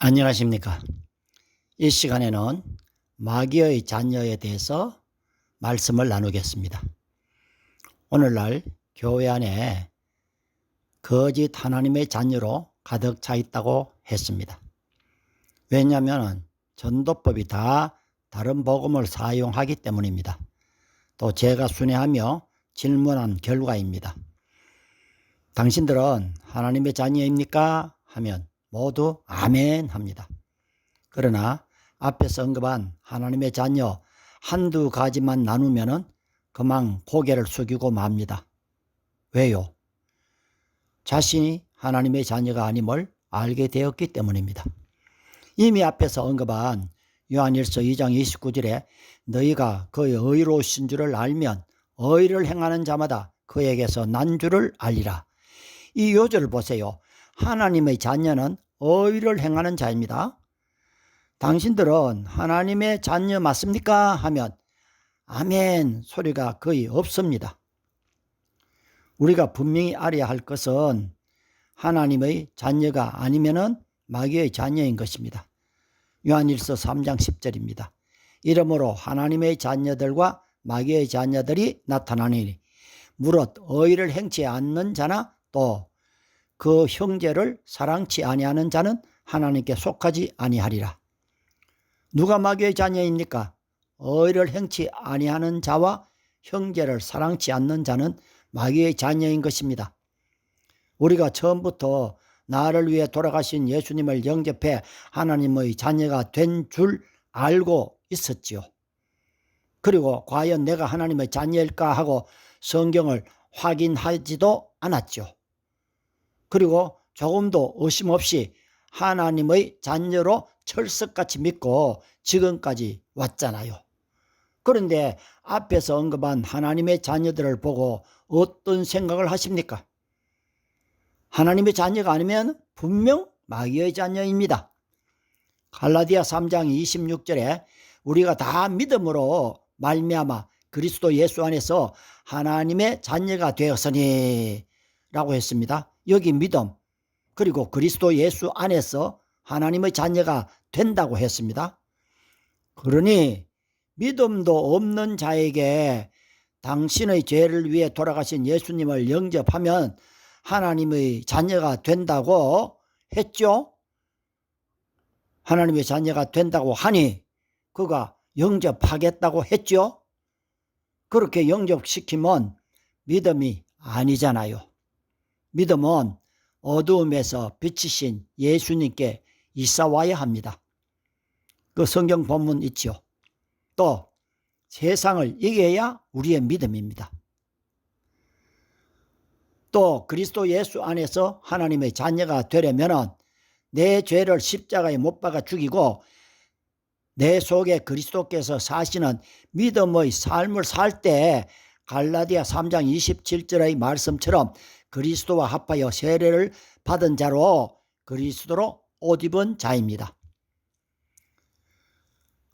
안녕하십니까. 이 시간에는 마귀의 자녀에 대해서 말씀을 나누겠습니다. 오늘날 교회 안에 거짓 하나님의 자녀로 가득 차 있다고 했습니다. 왜냐하면 전도법이 다 다른 복음을 사용하기 때문입니다. 또 제가 순회하며 질문한 결과입니다. 당신들은 하나님의 자녀입니까? 하면 모두 아멘 합니다. 그러나 앞에서 언급한 하나님의 자녀 한두 가지만 나누면 그만 고개를 숙이고 맙니다. 왜요? 자신이 하나님의 자녀가 아님을 알게 되었기 때문입니다. 이미 앞에서 언급한 요한일서 2장 29절에 너희가 그의 의로우신 줄을 알면 의를 행하는 자마다 그에게서 난 줄을 알리라. 이 요절을 보세요. 하나님의 자녀는 의를 행하는 자입니다. 당신들은 하나님의 자녀 맞습니까? 하면 아멘 소리가 거의 없습니다. 우리가 분명히 알아야 할 것은 하나님의 자녀가 아니면은 마귀의 자녀인 것입니다. 요한일서 3장 10절입니다. 이러므로 하나님의 자녀들과 마귀의 자녀들이 나타나니 무릇 의를 행치 않는 자나 또 그 형제를 사랑치 아니하는 자는 하나님께 속하지 아니하리라. 누가 마귀의 자녀입니까? 의를 행치 아니하는 자와 형제를 사랑치 않는 자는 마귀의 자녀인 것입니다. 우리가 처음부터 나를 위해 돌아가신 예수님을 영접해 하나님의 자녀가 된 줄 알고 있었지요. 그리고 과연 내가 하나님의 자녀일까 하고 성경을 확인하지도 않았죠. 그리고 조금도 의심 없이 하나님의 자녀로 철석같이 믿고 지금까지 왔잖아요. 그런데 앞에서 언급한 하나님의 자녀들을 보고 어떤 생각을 하십니까? 하나님의 자녀가 아니면 분명 마귀의 자녀입니다. 갈라디아 3장 26절에 우리가 다 믿음으로 말미암아 그리스도 예수 안에서 하나님의 자녀가 되었으니 라고 했습니다. 여기 믿음 그리고 그리스도 예수 안에서 하나님의 자녀가 된다고 했습니다. 그러니 믿음도 없는 자에게 당신의 죄를 위해 돌아가신 예수님을 영접하면 하나님의 자녀가 된다고 했죠. 하나님의 자녀가 된다고 하니 그가 영접하겠다고 했죠. 그렇게 영접시키면 믿음이 아니잖아요. 믿음은 어두움에서 빛이신 예수님께 이사와야 합니다. 그 성경 본문 있죠. 또 세상을 이겨야 우리의 믿음입니다. 또 그리스도 예수 안에서 하나님의 자녀가 되려면 내 죄를 십자가에 못 박아 죽이고 내 속에 그리스도께서 사시는 믿음의 삶을 살 때 갈라디아 3장 27절의 말씀처럼 그리스도와 합하여 세례를 받은 자로 그리스도로 옷 입은 자입니다.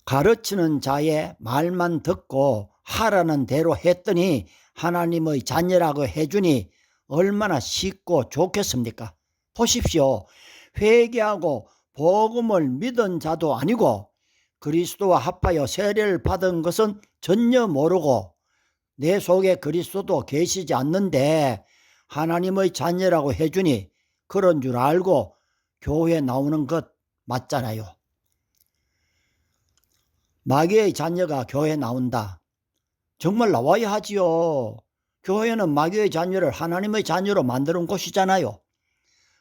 가르치는 자의 말만 듣고 하라는 대로 했더니 하나님의 자녀라고 해주니 얼마나 쉽고 좋겠습니까? 보십시오. 회개하고 복음을 믿은 자도 아니고 그리스도와 합하여 세례를 받은 것은 전혀 모르고 내 속에 그리스도도 계시지 않는데 하나님의 자녀라고 해주니 그런 줄 알고 교회에 나오는 것 맞잖아요. 마귀의 자녀가 교회에 나온다. 정말 나와야 하지요. 교회는 마귀의 자녀를 하나님의 자녀로 만드는 곳이잖아요.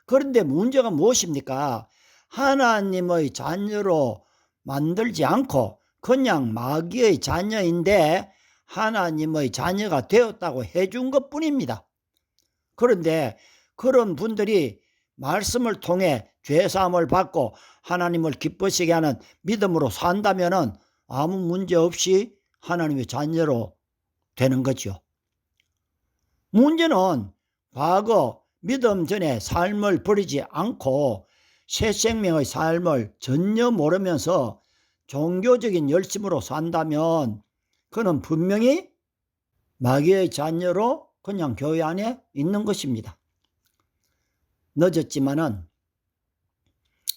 그런데 문제가 무엇입니까? 하나님의 자녀로 만들지 않고 그냥 마귀의 자녀인데 하나님의 자녀가 되었다고 해준 것뿐입니다. 그런데 그런 분들이 말씀을 통해 죄사함을 받고 하나님을 기쁘시게 하는 믿음으로 산다면 아무 문제 없이 하나님의 자녀로 되는 거죠. 문제는 과거 믿음 전에 삶을 버리지 않고 새 생명의 삶을 전혀 모르면서 종교적인 열심으로 산다면 그는 분명히 마귀의 자녀로 그냥 교회 안에 있는 것입니다. 늦었지만은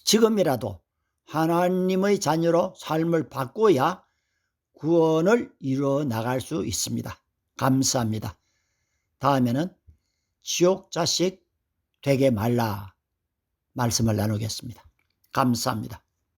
지금이라도 하나님의 자녀로 삶을 바꾸어야 구원을 이루어 나갈 수 있습니다. 감사합니다. 다음에는 지옥 자식 되게 말라 말씀을 나누겠습니다. 감사합니다.